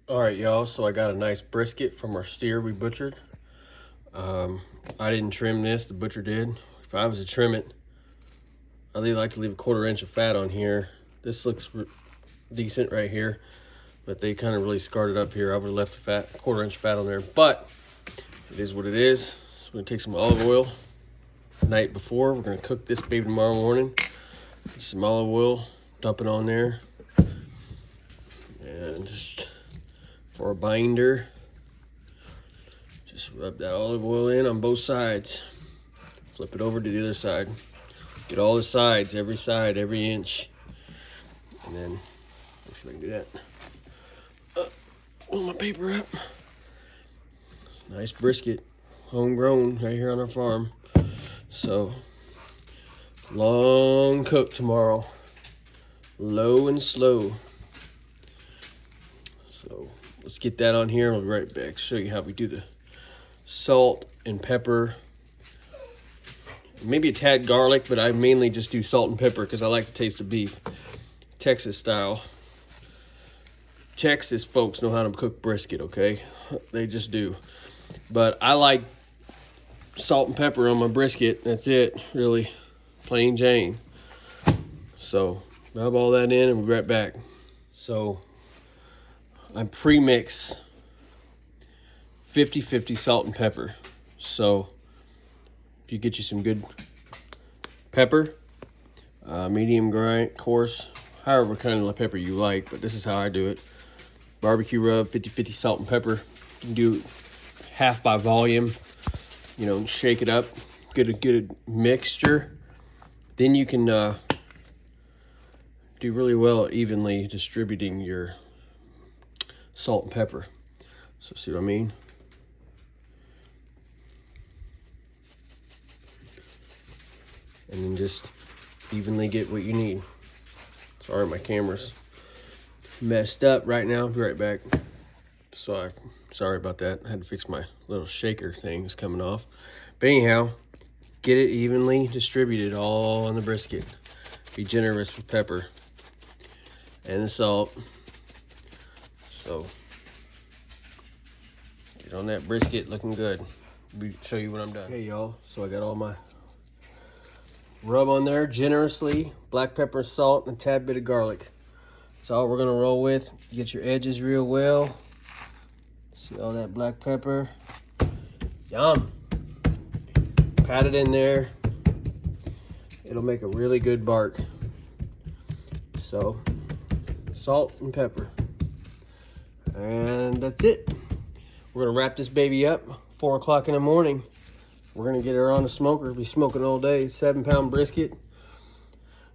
All right, y'all, so I got a nice brisket from our steer we butchered. I didn't trim this, the butcher did. If I was to trim it, I really like to leave a 1/4 inch of fat on here. This looks decent right here, but they kind of really scarred it up here. I would have left the fat, 1/4 inch fat on there, but it is what it is. So we're gonna take some olive oil the night before. We're gonna cook this baby tomorrow morning. Some olive oil, dump it on there, and just for a binder, just rub that olive oil in on both sides. Flip it over to the other side. Get all the sides, every side, every inch. And then, let's see if I can do that. Pull my paper up. Nice brisket, homegrown right here on our farm. So, long cook tomorrow. Low and slow. So, let's get that on here. We'll be right back. Show you how we do the salt and pepper. Maybe a tad garlic, but I mainly just do salt and pepper because I like the taste of beef. Texas style. Texas folks know how to cook brisket, okay? They just do. But I like salt and pepper on my brisket. That's it, really. Plain Jane. So, rub all that in and we'll be right back. So, I pre-mix 50-50 salt and pepper. So, if you get you some good pepper, medium grind, coarse, however kind of pepper you like, but this is how I do it. Barbecue rub, 50-50 salt and pepper. You can do half by volume, you know, shake it up, get a good mixture. Then you can do really well at evenly distributing your salt and pepper. So see what I mean? And then just evenly get what you need. Sorry, my camera's messed up right now. I'll be right back. Sorry about that. I had to fix my little shaker thing that's coming off. But anyhow, get it evenly distributed all on the brisket. Be generous with pepper and the salt. So get on that brisket looking good. I'll show you when I'm done. Okay, y'all. So I got all my rub on there generously, black pepper, salt, and a tad bit of garlic. That's all we're gonna roll with. Get your edges real well. See all that black pepper? Yum. Pat it in there. It'll make a really good bark. So, salt and pepper. And that's it. We're gonna wrap this baby up, 4 o'clock in the morning. We're gonna get her on the smoker. Be smoking all day. 7-pound brisket.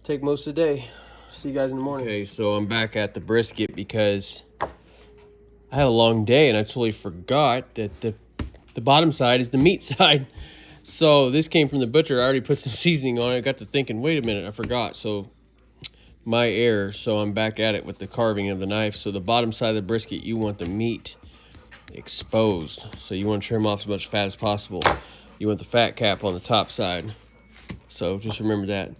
Take most of the day. See you guys in the morning. Okay, so I'm back at the brisket because I had a long day and I totally forgot that the bottom side is the meat side. So this came from the butcher. I already put some seasoning on it. I got to thinking, wait a minute, I forgot. So my error. So I'm back at it with the carving of the knife. So the bottom side of the brisket, you want the meat exposed. So you want to trim off as much fat as possible. You want the fat cap on the top side. So just remember that.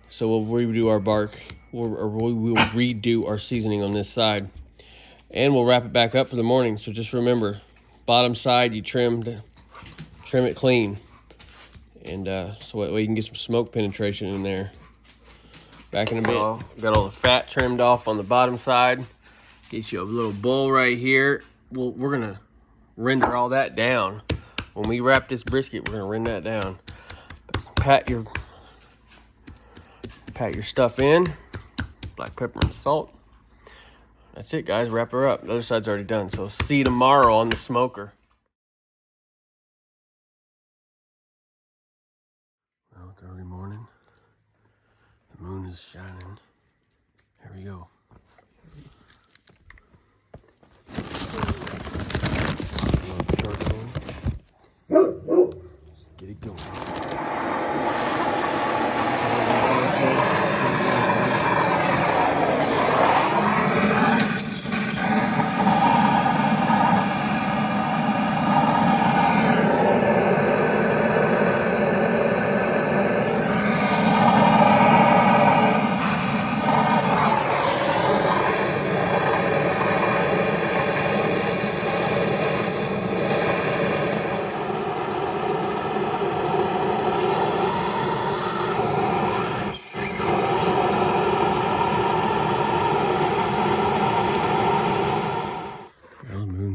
So we'll redo our bark, or we will redo our seasoning on this side. And we'll wrap it back up for the morning. So just remember, bottom side you trim it clean. And so that way you can get some smoke penetration in there. Back in a bit. Got all the fat trimmed off on the bottom side. Get you a little bowl right here. We're gonna render all that down. When we wrap this brisket, we're gonna render that down. Pat your stuff in. Black pepper and salt. That's it, guys. Wrap her up. The other side's already done. So see you tomorrow on the smoker. Well, it's early morning. The moon is shining. Here we go. Let's get it going.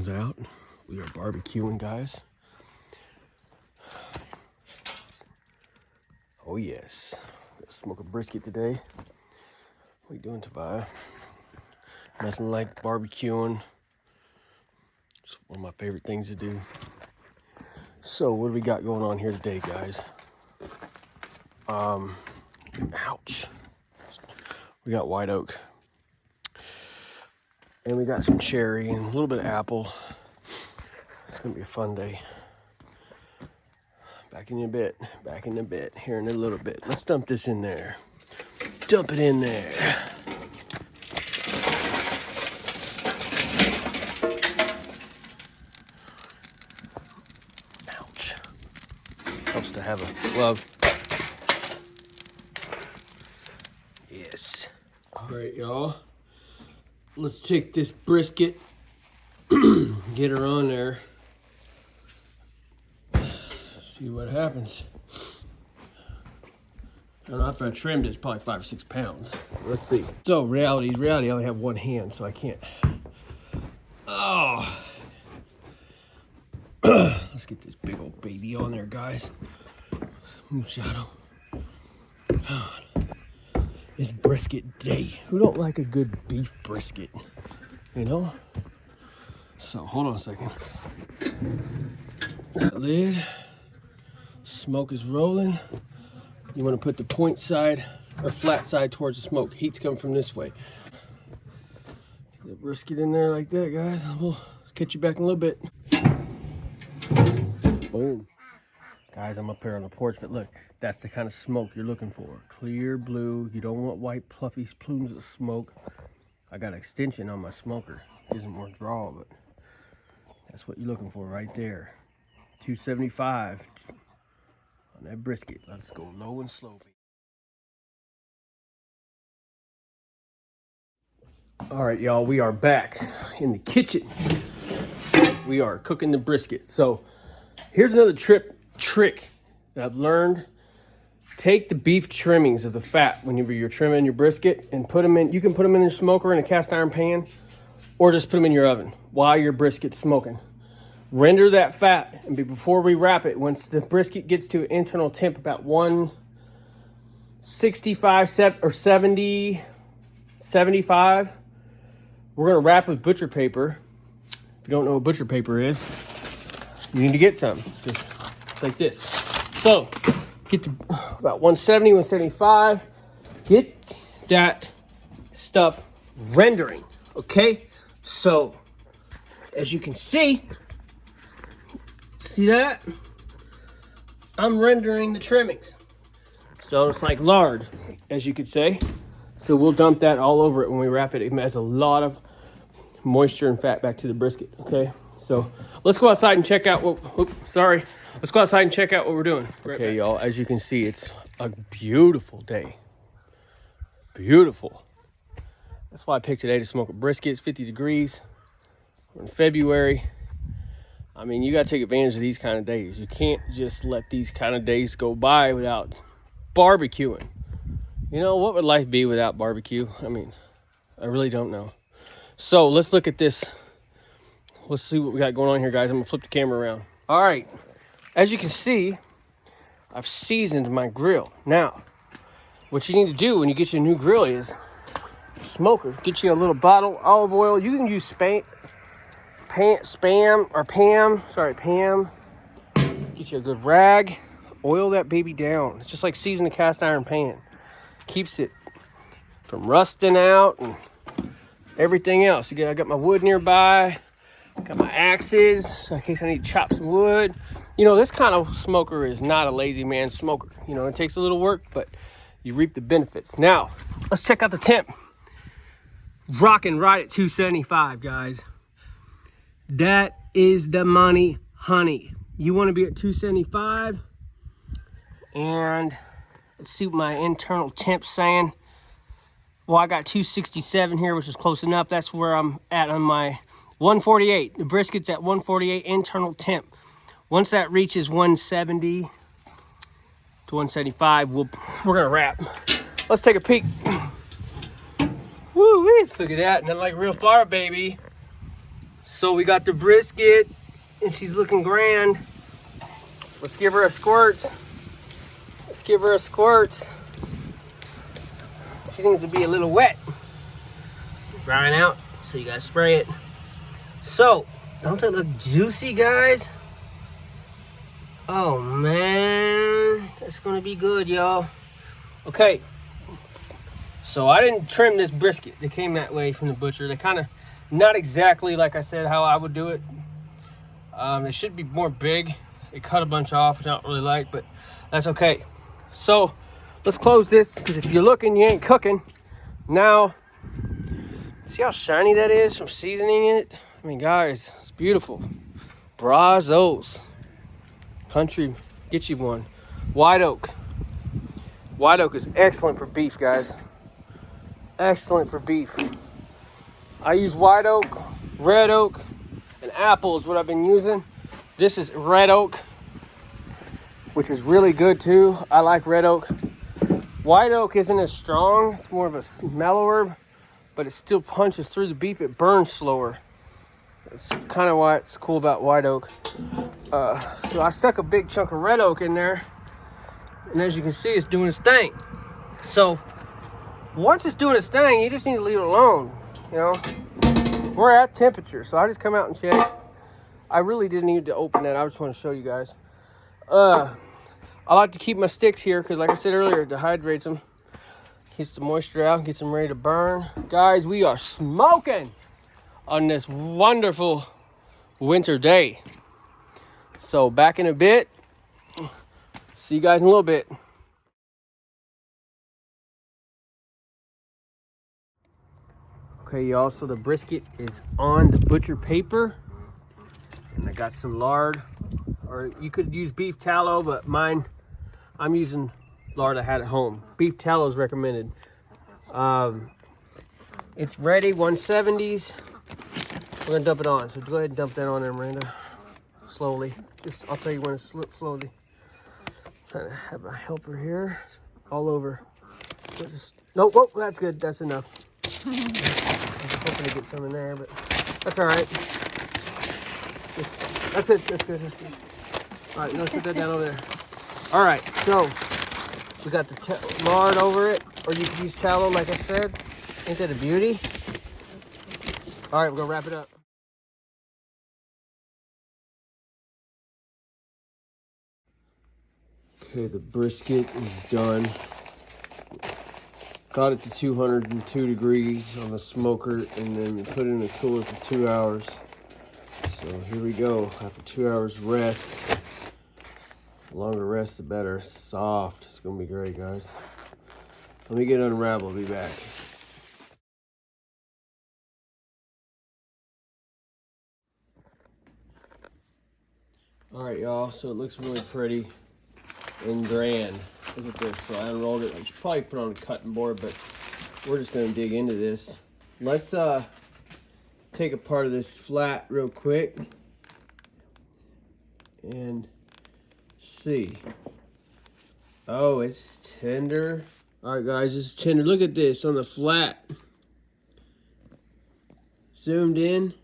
comes out. We are barbecuing, guys. Oh yes, gonna smoke a brisket today. What are you doing, Tobiah? Nothing like barbecuing. It's one of my favorite things to do. So what do we got going on here today, guys? Ouch. We got white oak. And we got some cherry and a little bit of apple. It's gonna be a fun day. Back in a bit, here in a little bit. Let's dump this in there. Dump it in there. Ouch. Helps to have a glove. Yes. All right, y'all. Let's take this brisket, get her on there. See what happens. I don't know, after I trimmed it, it's probably 5 or 6 pounds. Let's see. So reality, I only have one hand, so I can't. Oh. Let's get this big old baby on there, guys. Move shadow. It's brisket day. Who don't like a good beef brisket? You know? So hold on a second. Lid. Smoke is rolling. You want to put the point side or flat side towards the smoke. Heat's coming from this way. Get the brisket in there like that, guys. We'll catch you back in a little bit. Boom. Guys, I'm up here on the porch, but look, that's the kind of smoke you're looking for. Clear blue. You don't want white fluffy plumes of smoke. I got extension on my smoker. Gives it more draw, but that's what you're looking for right there. 275. That brisket. Let's go low and slow. All right, y'all, we are back in the kitchen. We are cooking the brisket. So here's another trick that I've learned. Take the beef trimmings of the fat whenever you're trimming your brisket and put them in. You can put them in your smoker in a cast iron pan or just put them in your oven while your brisket's smoking. Render that fat, and before we wrap it, once the brisket gets to an internal temp about 165 or 70, 75, we're gonna wrap with butcher paper. If you don't know what butcher paper is, you need to get some. It's like this. So, get to about 170, 175. Get that stuff rendering, okay? So, as you can see that? I'm rendering the trimmings. So it's like lard, as you could say. So we'll dump that all over it when we wrap it. It adds a lot of moisture and fat back to the brisket, okay? So let's go outside and check out what, Let's go outside and check out what we're doing. Okay, y'all, as you can see, it's a beautiful day. Beautiful. That's why I picked today to smoke a brisket. It's 50 degrees. We're in February. I mean, you got to take advantage of these kind of days. You can't just let these kind of days go by without barbecuing. You know, what would life be without barbecue? I mean, I really don't know. So let's look at this. Let's see what we got going on here, guys. I'm going to flip the camera around. All right. As you can see, I've seasoned my grill. Now, what you need to do when you get your new grill is smoker. Get you a little bottle of olive oil. You can use Pam. Get you a good rag. Oil that baby down. It's just like seasoning a cast iron pan. Keeps it from rusting out and everything else. Again, I got my wood nearby. Got my axes, so in case I need to chop some wood. You know, this kind of smoker is not a lazy man smoker. You know, it takes a little work, but you reap the benefits. Now, let's check out the temp. Rocking right at 275, guys. That is the money, honey. You want to be at 275. And let's see what my internal temp's saying. Well, I got 267 here, which is close enough. That's where I'm at on my 148. The brisket's at 148 internal temp. Once that reaches 170 to 175, we're gonna wrap. Let's take a peek. Woo-wee, look at that, nothing like real fire, baby. So we got the brisket, and she's looking grand. Let's give her a squirt. Let's give her a squirt. She needs to be a little wet. Drying out, so you gotta spray it. So, don't that look juicy, guys? Oh man, that's gonna be good, y'all. Okay, so I didn't trim this brisket. They came that way from the butcher. They kind of, not exactly like I said how I would do it. They should be more big. They cut a bunch off, which I don't really like, but that's okay. So, let's close this, because if you're looking, you ain't cooking. Now, see how shiny that is from seasoning it? I mean, guys, it's beautiful. Brazos. Country, get you one. White oak. White oak is excellent for beef, guys. Excellent for beef. I use white oak, red oak, and apple is what I've been using. This is red oak, which is really good too. I like red oak. White oak isn't as strong. It's more of a mellower, but it still punches through the beef. It burns slower. That's kind of why it's cool about white oak. So I stuck a big chunk of red oak in there, and as you can see, it's doing its thing. So once it's doing its thing, you just need to leave it alone. You know, we're at temperature, so I just come out and check. I really didn't need to open that. I just want to show you guys. I like to keep my sticks here because, like I said earlier, it dehydrates them, keeps the moisture out, gets them ready to burn. Guys, we are smoking on this wonderful winter day. So back in a bit. See you guys in a little bit. Okay, y'all, so the brisket is on the butcher paper. And I got some lard. Or you could use beef tallow, but mine, I'm using lard I had at home. Beef tallow is recommended. It's ready, 170s. We're gonna dump it on. So go ahead and dump that on there, Miranda. Slowly. Just, I'll tell you when to slowly. Trying to have a helper here. All over. Just, nope, whoa, that's good. That's enough. I was hoping to get some in there, but that's all right. That's it. That's good. That's good. All right, no, set that down over there. All right, so we got the lard over it, or you could use tallow, like I said. Ain't that a beauty? All right, we're gonna wrap it up. Okay, the brisket is done. Got it to 202 degrees on the smoker, and then we put it in the cooler for 2 hours. So here we go. After 2 hours rest, the longer rest, the better. Soft. It's gonna be great, guys. Let me get it unraveled. I'll be back. All right, y'all. So it looks really pretty and grand. Look at this. So I unrolled it. I should probably put it on a cutting board, but we're just gonna dig into this. Let's take a part of this flat real quick and see. Oh, it's tender. All right, guys, it's tender. Look at this on the flat. Zoomed in.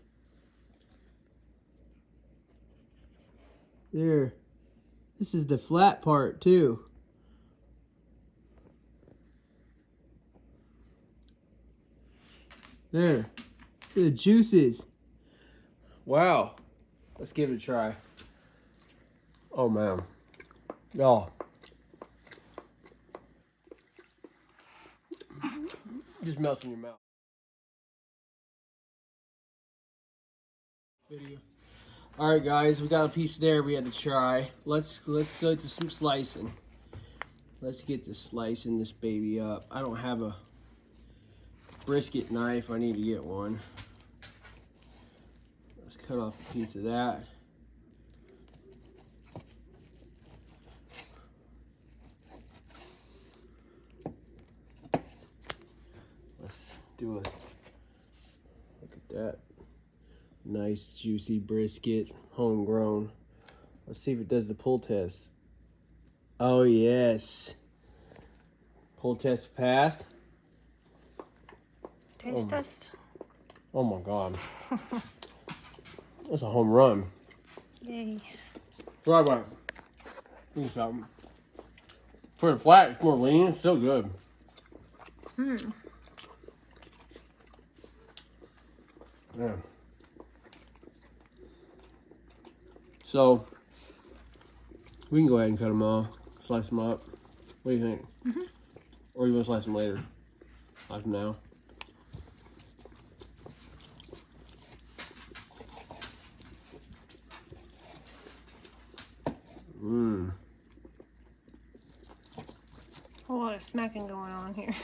There. This is the flat part too. There. Look at the juices. Wow. Let's give it a try. Oh, man. Oh. Just melts in your mouth. Video. All right, guys, we got a piece there we had to try. Let's go to some slicing. Let's get to slicing this baby up. I don't have a brisket knife. I need to get one. Let's cut off a piece of that. Let's do a look at that. Nice juicy brisket, homegrown. Let's see if it does the pull test. Oh yes. Pull test passed. Taste test. Oh my God. That's a home run. Yay. Right, right. For the flat, it's more lean. It's still good. Yeah. So, we can go ahead and cut them off. Slice them up. What do you think? Or you want to slice them later? Slice them now. Mmm. A lot of smacking going on here.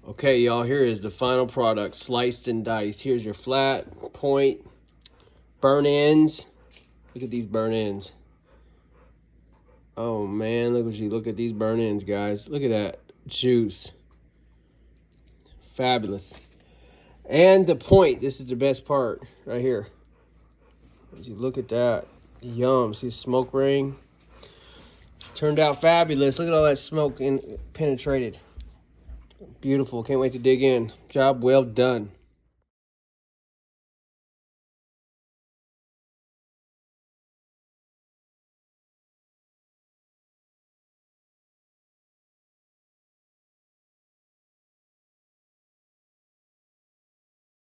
Okay, y'all, here is the final product, sliced and diced. Here's your flat, point, burn ends. Look at these burn ends. Oh, man, look at these burn ends, guys. Look at that juice. Fabulous. And the point, this is the best part right here. As you look at that, yum. See the smoke ring? Turned out fabulous. Look at all that smoke penetrated. Beautiful. Can't wait to dig in. Job well done.